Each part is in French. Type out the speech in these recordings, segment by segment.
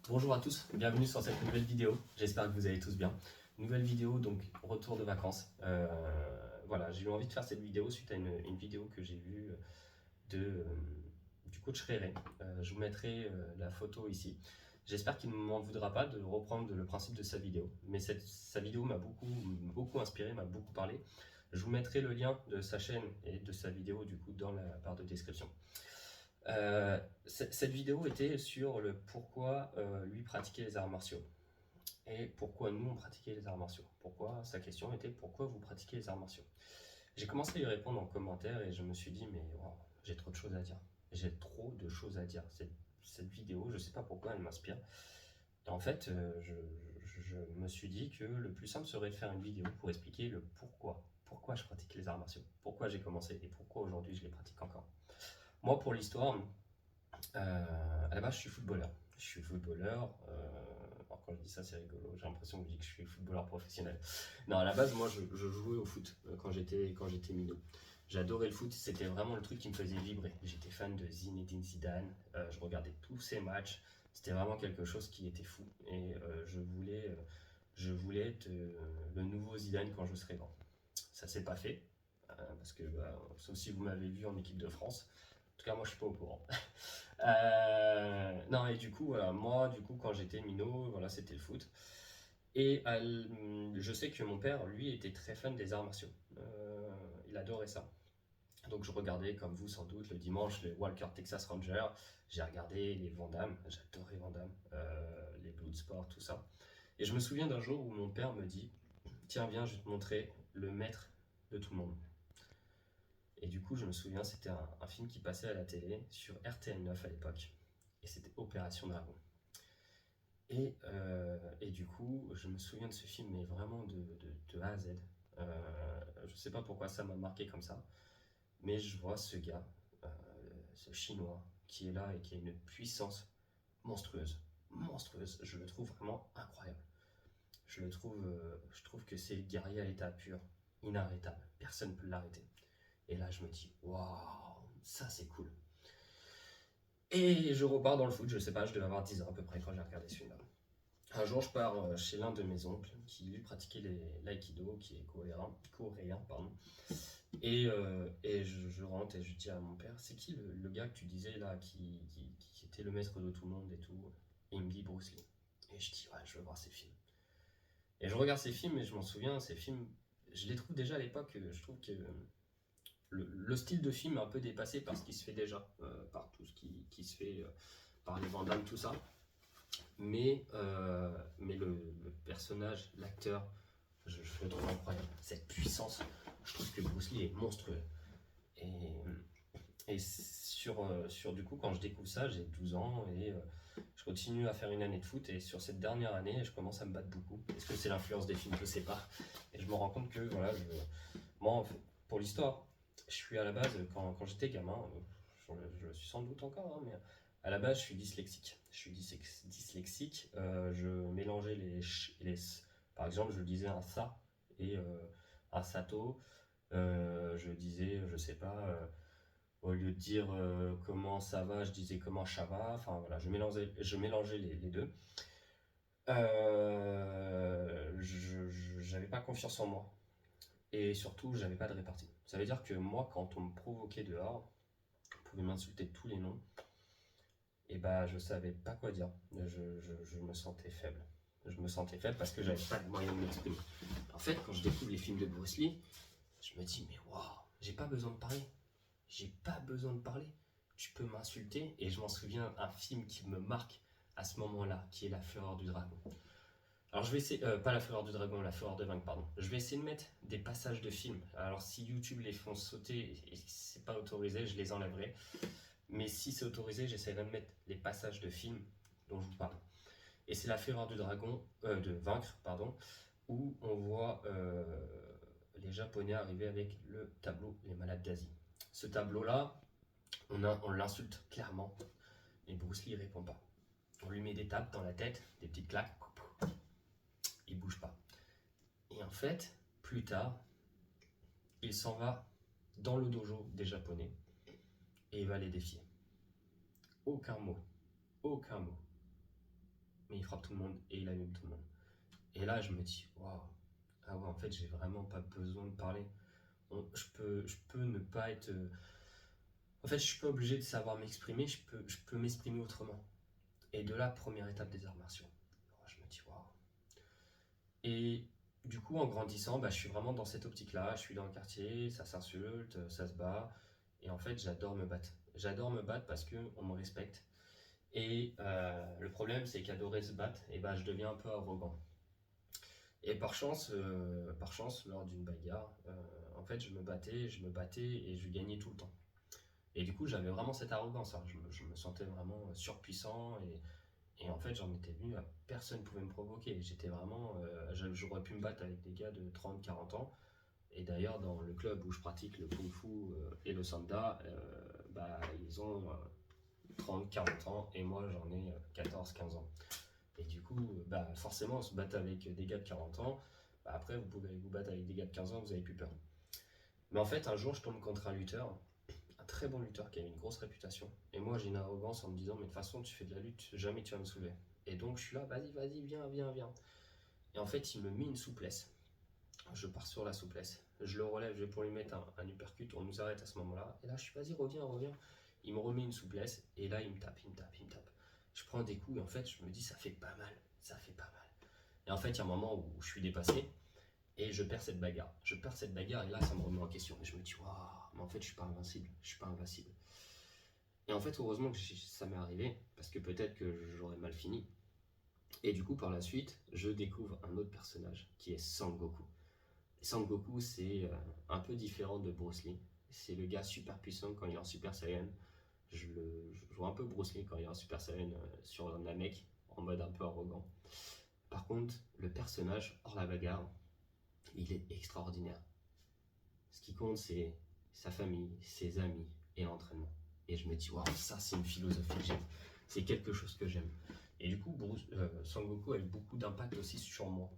Bonjour à tous, bienvenue sur cette nouvelle vidéo. J'espère que vous allez tous bien. Nouvelle vidéo, donc retour de vacances. Voilà, j'ai eu envie de faire cette vidéo suite à une vidéo que j'ai vue du coach Réré. Je vous mettrai la photo ici. J'espère qu'il ne m'en voudra pas de reprendre le principe de sa vidéo. Mais sa vidéo m'a beaucoup inspiré, m'a beaucoup parlé. Je vous mettrai le lien de sa chaîne et de sa vidéo du coup dans la barre de description. Cette vidéo était sur le pourquoi lui pratiquait les arts martiaux et pourquoi nous on pratiquait les arts martiaux. Sa question était pourquoi vous pratiquez les arts martiaux. J'ai commencé à y répondre en commentaire et je me suis dit mais wow, j'ai trop de choses à dire. J'ai trop de choses à dire. Cette vidéo, je sais pas pourquoi elle m'inspire. En fait, je me suis dit que le plus simple serait de faire une vidéo pour expliquer le pourquoi. Pourquoi je pratique les arts martiaux. Pourquoi j'ai commencé et pourquoi aujourd'hui je les pratique encore. Moi, pour l'histoire, à la base, je suis footballeur. Je suis footballeur. Alors quand je dis ça, c'est rigolo. J'ai l'impression que je dis que je suis footballeur professionnel. Non, à la base, moi, je jouais au foot quand j'étais minot. J'adorais le foot. C'était vraiment le truc qui me faisait vibrer. J'étais fan de Zinedine Zidane. Je regardais tous ses matchs. C'était vraiment quelque chose qui était fou. Et je voulais être le nouveau Zidane quand je serai grand. Ça s'est pas fait. Parce que, sauf si vous m'avez vu en équipe de France. En tout cas, moi, je suis pas au courant. Non, et du coup, voilà, moi, du coup, quand j'étais minot, voilà, c'était le foot. Et je sais que mon père, lui, était très fan des arts martiaux. Il adorait ça. Donc je regardais, comme vous sans doute, le dimanche, les Walker Texas Rangers. J'ai regardé les Van Damme, j'adorais Van Damme, les Bloodsport, tout ça. Et je me souviens d'un jour où mon père me dit, tiens, viens, je vais te montrer le maître de tout le monde. Et du coup, je me souviens, c'était un film qui passait à la télé sur RTL9 à l'époque. Et c'était Opération Dragon. Et du coup, je me souviens de ce film, mais vraiment de A à Z. Je sais pas pourquoi ça m'a marqué comme ça, mais je vois ce gars, euh, ce chinois, qui est là et qui a une puissance monstrueuse. Monstrueuse, je le trouve vraiment incroyable. Je trouve que c'est le guerrier à l'état pur, inarrêtable. Personne ne peut l'arrêter. Et là, je me dis, waouh, ça c'est cool. Et je repars dans le foot, je sais pas, je devais avoir 10 ans à peu près quand j'ai regardé ce film-là. Un jour, je pars chez l'un de mes oncles qui lui pratiquait l'aïkido, qui est coréen pardon. Et je rentre et je dis à mon père, c'est qui le gars que tu disais là, qui était le maître de tout le monde et tout. Et il me dit Bruce Lee. Et je dis, ouais, je veux voir ces films. Et je regarde ces films et je m'en souviens, ces films, je les trouve déjà à l'époque, je trouve que le style de film est un peu dépassé par ce qui se fait déjà, par tout ce qui se fait, par les Van Damme, tout ça. Mais le personnage, l'acteur, je le trouve incroyable. Cette puissance, je trouve que Bruce Lee est monstrueux. Et sur du coup, quand je découvre ça, j'ai 12 ans et je continue à faire une année de foot. Et sur cette dernière année, je commence à me battre beaucoup. Est-ce que c'est l'influence des films? Je sais pas. Et je me rends compte que voilà, moi, en fait, pour l'histoire, je suis à la base, quand j'étais gamin, je le suis sans doute encore, hein, mais à la base, je suis dyslexique. Je suis dyslexique. Je mélangeais par exemple, je disais un ça et un sato. Je disais, je sais pas, au lieu de dire comment ça va, je disais comment ça va. Enfin voilà, je mélangeais les deux. J'avais pas confiance en moi. Et surtout, j'avais pas de répartie. Ça veut dire que moi, quand on me provoquait dehors, on pouvait m'insulter de tous les noms, et bah je savais pas quoi dire. Je me sentais faible. Je me sentais faible parce que j'avais pas de moyen de m'exprimer. En fait, quand je découvre les films de Bruce Lee, je me dis, mais waouh, j'ai pas besoin de parler. J'ai pas besoin de parler. Tu peux m'insulter. Et je m'en souviens, un film qui me marque à ce moment-là, qui est La Fureur du Dragon. Alors je vais essayer, pas La Fureur du Dragon, La Fureur de Vaincre, pardon. Je vais essayer de mettre des passages de films. Alors si YouTube les font sauter et c'est pas autorisé, je les enlèverai. Mais si c'est autorisé, j'essaierai de mettre les passages de films dont je vous parle. Et c'est La Fureur du Dragon, de Vaincre, pardon, où on voit les Japonais arriver avec le tableau Les Malades d'Asie. Ce tableau-là, on l'insulte clairement, et Bruce Lee répond pas. On lui met des tapes dans la tête, des petites claques, il bouge pas. Et en fait, plus tard, il s'en va dans le dojo des Japonais et il va les défier. Aucun mot, aucun mot. il frappe tout le monde et il allume tout le monde. Et là, je me dis, waouh, ah ouais, en fait, j'ai vraiment pas besoin de parler. Je peux ne pas être. En fait, je suis pas obligé de savoir m'exprimer, je peux m'exprimer autrement. Et de là, première étape des arts martiaux. Alors, je me dis, waouh. Et du coup, en grandissant, bah, je suis vraiment dans cette optique-là. Je suis dans le quartier, ça s'insulte, ça se bat. Et en fait, j'adore me battre. J'adore me battre parce qu'on me respecte. Et le problème, c'est qu'adorer se battre, et bah, je deviens un peu arrogant. Et par chance lors d'une bagarre, en fait, je me battais et je gagnais tout le temps. Et du coup, j'avais vraiment cette arrogance, hein. Je me sentais vraiment surpuissant et en fait, j'en étais venu à personne ne pouvait me provoquer. J'étais vraiment, j'aurais pu me battre avec des gars de 30, 40 ans. Et d'ailleurs, dans le club où je pratique le kung fu et le sanda, bah, ils ont 30, 40 ans et moi j'en ai 14, 15 ans. Et du coup, bah, forcément, on se bat avec des gars de 40 ans. Bah, après, vous pouvez vous battre avec des gars de 15 ans, vous avez plus peur. Mais en fait, un jour, je tombe contre un lutteur, un très bon lutteur qui a une grosse réputation. Et moi, j'ai une arrogance en me disant, mais de toute façon, tu fais de la lutte, jamais tu vas me soulever. Et donc, je suis là, vas-y, viens. Et en fait, il me met une souplesse. Je pars sur la souplesse. Je le relève, je vais pour lui mettre un uppercut. On nous arrête à ce moment-là. Et là, je suis, vas-y, reviens. Il me remet une souplesse. Et là, il me tape. Je prends des coups et en fait, je me dis, ça fait pas mal. Et en fait, il y a un moment où je suis dépassé et je perds cette bagarre. Et là, ça me remet en question. Et je me dis, waouh, mais en fait, je suis pas invincible. Et en fait, heureusement que ça m'est arrivé parce que peut-être que j'aurais mal fini. Et du coup, par la suite, je découvre un autre personnage qui est Sangoku. Sangoku, c'est un peu différent de Bruce Lee. C'est le gars super puissant quand il est en Super Saiyan. Je vois un peu Bruce Lee quand il est en Super Saiyan sur Namek, en mode un peu arrogant. Par contre, le personnage, hors la bagarre, il est extraordinaire. Ce qui compte, c'est sa famille, ses amis et l'entraînement. Et je me dis, waouh, ça c'est une philosophie que j'aime. C'est quelque chose que j'aime. Et du coup, Sangoku a eu beaucoup d'impact aussi sur moi.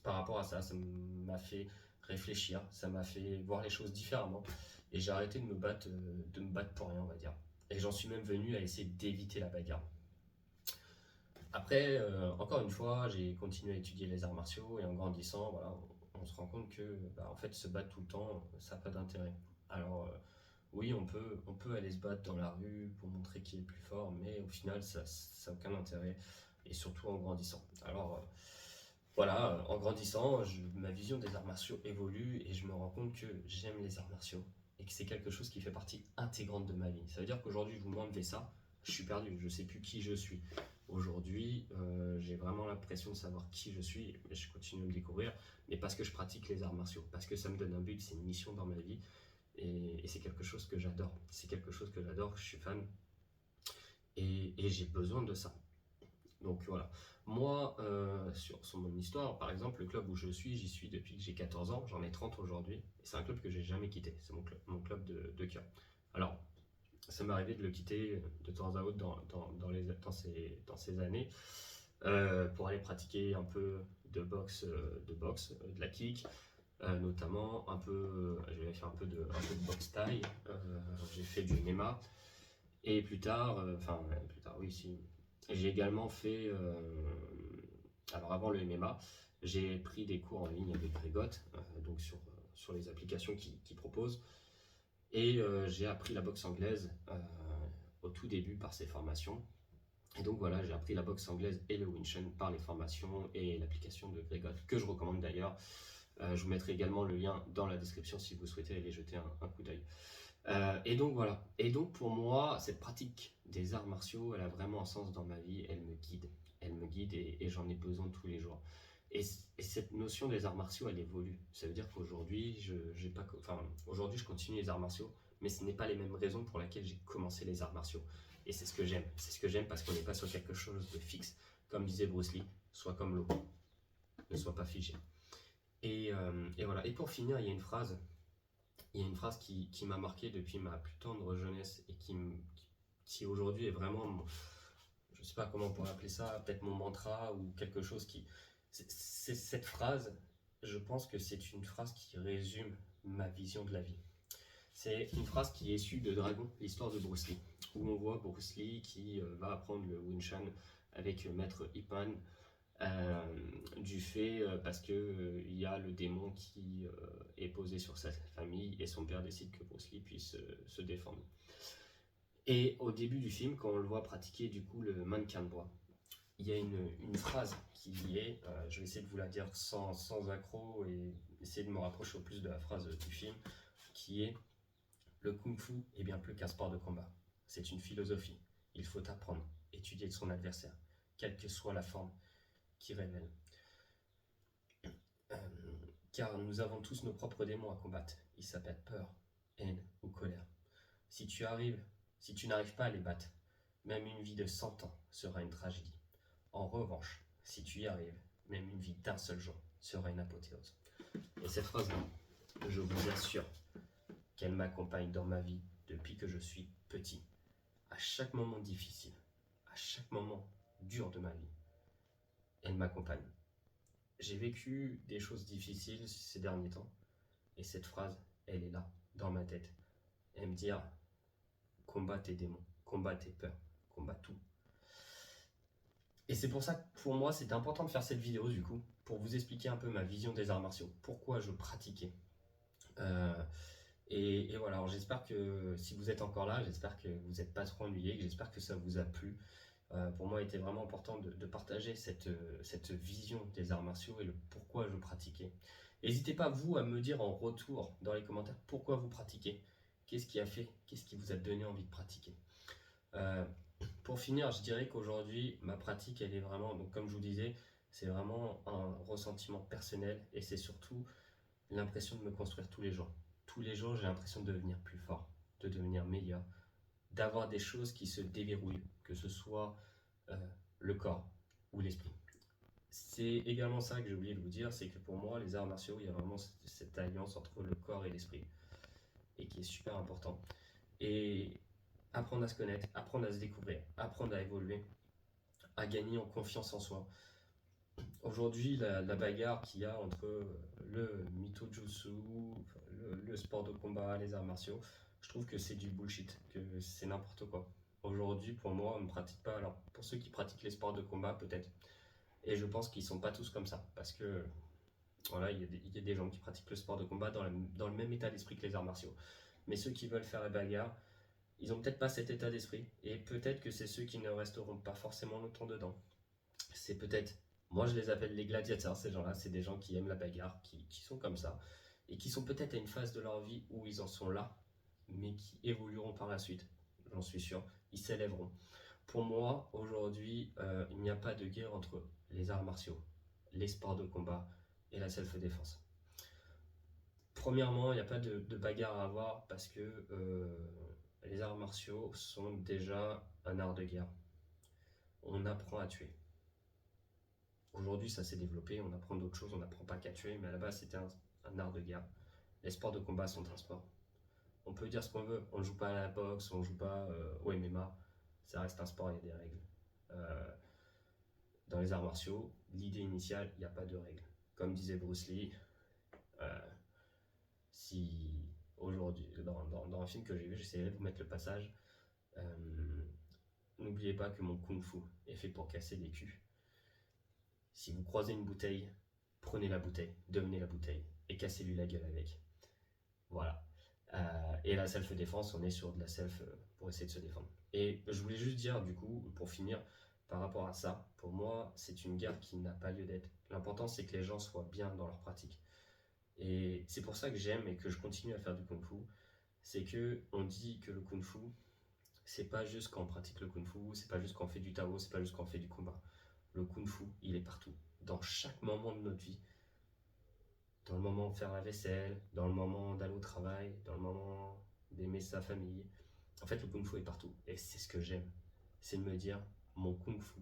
Par rapport à ça, ça m'a fait réfléchir, ça m'a fait voir les choses différemment. Et j'ai arrêté de me battre pour rien, on va dire. Et j'en suis même venu à essayer d'éviter la bagarre. Après, encore une fois, j'ai continué à étudier les arts martiaux et en grandissant, voilà, on se rend compte que bah, en fait, se battre tout le temps, ça n'a pas d'intérêt. Alors, oui, on peut aller se battre dans la rue pour montrer qui est le plus fort, mais au final, ça n'a aucun intérêt, et surtout en grandissant. Alors, voilà, en grandissant, ma vision des arts martiaux évolue et je me rends compte que j'aime les arts martiaux et que c'est quelque chose qui fait partie intégrante de ma vie. Ça veut dire qu'aujourd'hui, vous m'enlevez ça, je suis perdu, je ne sais plus qui je suis. Aujourd'hui, j'ai vraiment l'impression de savoir qui je suis, mais je continue à me découvrir, mais parce que je pratique les arts martiaux, parce que ça me donne un but, c'est une mission dans ma vie, et c'est quelque chose que j'adore. C'est quelque chose que j'adore, je suis fan, et j'ai besoin de ça. Donc voilà. Moi, sur mon histoire, par exemple, le club où je suis, j'y suis depuis que j'ai 14 ans, j'en ai 30 aujourd'hui, et c'est un club que j'ai jamais quitté, c'est mon club de cœur. Alors, ça m'est arrivé de le quitter de temps à autre dans ces années pour aller pratiquer un peu de la kick, notamment un peu, j'ai fait un peu de boxe thaï, j'ai fait du MMA, et plus tard, oui, si. J'ai également fait, alors avant le MMA, j'ai pris des cours en ligne avec Grégot, donc sur les applications qui proposent. Et j'ai appris la boxe anglaise au tout début par ces formations. Et donc voilà, j'ai appris la boxe anglaise et le Wing Chun par les formations et l'application de Grégot, que je recommande d'ailleurs. Je vous mettrai également le lien dans la description si vous souhaitez aller jeter un coup d'œil. Et donc voilà. Et donc pour moi, cette pratique des arts martiaux, elle a vraiment un sens dans ma vie. Elle me guide. Elle me guide et j'en ai besoin tous les jours. Et cette notion des arts martiaux, elle évolue. Ça veut dire qu'aujourd'hui, aujourd'hui, je continue les arts martiaux, mais ce n'est pas les mêmes raisons pour lesquelles j'ai commencé les arts martiaux. Et c'est ce que j'aime. C'est ce que j'aime parce qu'on n'est pas sur quelque chose de fixe. Comme disait Bruce Lee, sois comme l'eau, ne sois pas figé. Et voilà. Et pour finir, il y a une phrase qui m'a marqué depuis ma plus tendre jeunesse et qui aujourd'hui est vraiment, je ne sais pas comment on pourrait appeler ça, peut-être mon mantra ou quelque chose qui... C'est cette phrase, je pense que c'est une phrase qui résume ma vision de la vie. C'est une phrase qui est issue de Dragon, l'histoire de Bruce Lee, où on voit Bruce Lee qui va apprendre le Wing Chun avec Maître Ipman du fait parce que il y a le démon qui est posé sur sa famille et son père décide que Bruce Lee puisse se défendre. Et au début du film, quand on le voit pratiquer du coup le mannequin de bois, il y a une phrase qui est, je vais essayer de vous la dire sans accroc et essayer de me rapprocher au plus de la phrase du film, qui est: le kung-fu est bien plus qu'un sport de combat. C'est une philosophie. Il faut apprendre, étudier son adversaire, quelle que soit la forme qui révèle. Car nous avons tous nos propres démons à combattre. Ils s'appellent peur, haine ou colère. Si tu n'arrives pas à les battre, même une vie de 100 ans sera une tragédie. En revanche, si tu y arrives, même une vie d'un seul jour sera une apothéose. Et cette phrase-là, je vous assure qu'elle m'accompagne dans ma vie depuis que je suis petit. À chaque moment difficile, à chaque moment dur de ma vie, elle m'accompagne. J'ai vécu des choses difficiles ces derniers temps, et cette phrase, elle est là, dans ma tête. Elle me dit: combat tes démons, combat tes peurs, combat tout. Et c'est pour ça que pour moi, c'était important de faire cette vidéo du coup, pour vous expliquer un peu ma vision des arts martiaux, pourquoi je pratiquais. Et voilà, alors j'espère que si vous êtes encore là, j'espère que vous n'êtes pas trop ennuyé, j'espère que ça vous a plu. Pour moi, il était vraiment important de partager cette vision des arts martiaux et le pourquoi je pratiquais. N'hésitez pas, vous, à me dire en retour dans les commentaires pourquoi vous pratiquez. Qu'est-ce qui a fait, qu'est-ce qui vous a donné envie de pratiquer. Pour finir, je dirais qu'aujourd'hui, ma pratique, elle est vraiment, donc comme je vous disais, c'est vraiment un ressentiment personnel et c'est surtout l'impression de me construire tous les jours. Tous les jours, j'ai l'impression de devenir plus fort, de devenir meilleur, d'avoir des choses qui se déverrouillent, que ce soit le corps ou l'esprit. C'est également ça que j'ai oublié de vous dire, c'est que pour moi, les arts martiaux, il y a vraiment cette alliance entre le corps et l'esprit, et qui est super important. Et apprendre à se connaître, apprendre à se découvrir, apprendre à évoluer, à gagner en confiance en soi. Aujourd'hui, la bagarre qu'il y a entre le Mitojutsu, le sport de combat, les arts martiaux, je trouve que c'est du bullshit, que c'est n'importe quoi. Aujourd'hui, pour moi, on ne pratique pas. Alors, pour ceux qui pratiquent les sports de combat, peut-être. Et je pense qu'ils ne sont pas tous comme ça. Parce que, voilà, il y a des gens qui pratiquent le sport de combat dans le même état d'esprit que les arts martiaux. Mais ceux qui veulent faire la bagarre, ils n'ont peut-être pas cet état d'esprit. Et peut-être que c'est ceux qui ne resteront pas forcément longtemps dedans. C'est peut-être, moi je les appelle les gladiateurs, ces gens-là. C'est des gens qui aiment la bagarre, qui sont comme ça. Et qui sont peut-être à une phase de leur vie où ils en sont là, mais qui évolueront par la suite. J'en suis sûr. Ils s'élèveront. Pour moi, aujourd'hui, il n'y a pas de guerre entre les arts martiaux, les sports de combat et la self-défense. Premièrement, il n'y a pas de bagarre à avoir parce que les arts martiaux sont déjà un art de guerre. On apprend à tuer. Aujourd'hui, ça s'est développé, on apprend d'autres choses, on n'apprend pas qu'à tuer, mais à la base, c'était un art de guerre. Les sports de combat sont un sport. On peut dire ce qu'on veut, on ne joue pas à la boxe, on ne joue pas au MMA, ça reste un sport, il y a des règles. Dans les arts martiaux, l'idée initiale, il n'y a pas de règles. Comme disait Bruce Lee, si aujourd'hui, dans un film que j'ai vu, j'essaierai de vous mettre le passage, n'oubliez pas que mon kung-fu est fait pour casser des culs. Si vous croisez une bouteille, prenez la bouteille, devenez la bouteille et cassez-lui la gueule avec. Voilà. Et la self-défense, on est sur de la self pour essayer de se défendre. Et je voulais juste dire, du coup, pour finir, par rapport à ça, pour moi, c'est une guerre qui n'a pas lieu d'être. L'important, c'est que les gens soient bien dans leur pratique. Et c'est pour ça que j'aime et que je continue à faire du kung-fu. C'est que on dit que le kung-fu, c'est pas juste quand on pratique le kung-fu, c'est pas juste quand on fait du tao, c'est pas juste quand on fait du combat. Le kung-fu, il est partout, dans chaque moment de notre vie. Dans le moment de faire la vaisselle, dans le moment d'aller au travail, dans le moment d'aimer sa famille. En fait, le kung-fu est partout. Et c'est ce que j'aime. C'est de me dire, mon kung-fu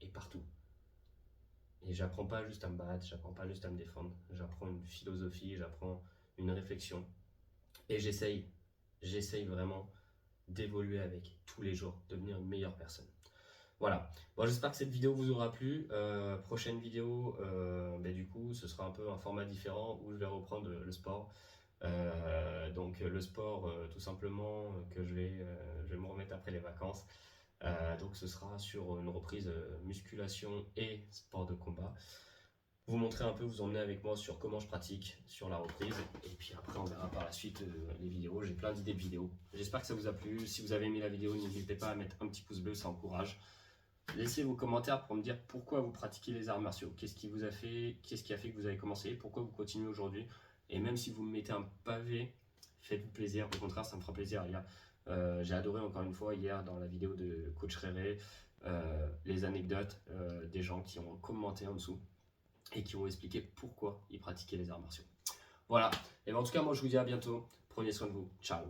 est partout. Et j'apprends pas juste à me battre, j'apprends pas juste à me défendre. J'apprends une philosophie, j'apprends une réflexion. Et j'essaye vraiment d'évoluer avec tous les jours, devenir une meilleure personne. Voilà, bon, j'espère que cette vidéo vous aura plu. Prochaine vidéo, du coup, ce sera un peu un format différent où je vais reprendre le sport. Donc le sport, tout simplement, que je vais me remettre après les vacances. Donc ce sera sur une reprise musculation et sport de combat. Vous montrer un peu, vous emmener avec moi sur comment je pratique sur la reprise. Et puis après, on verra par la suite les vidéos. J'ai plein d'idées de vidéos. J'espère que ça vous a plu. Si vous avez aimé la vidéo, n'hésitez pas à mettre un petit pouce bleu, ça encourage. Laissez vos commentaires pour me dire pourquoi vous pratiquez les arts martiaux. Qu'est-ce qui vous a fait, qu'est-ce qui a fait que vous avez commencé, pourquoi vous continuez aujourd'hui. Et même si vous me mettez un pavé, faites-vous plaisir. Au contraire, ça me fera plaisir, les gars. J'ai adoré encore une fois hier dans la vidéo de Coach Réré les anecdotes des gens qui ont commenté en dessous et qui ont expliqué pourquoi ils pratiquaient les arts martiaux. Voilà, et bien en tout cas moi je vous dis à bientôt, prenez soin de vous, ciao.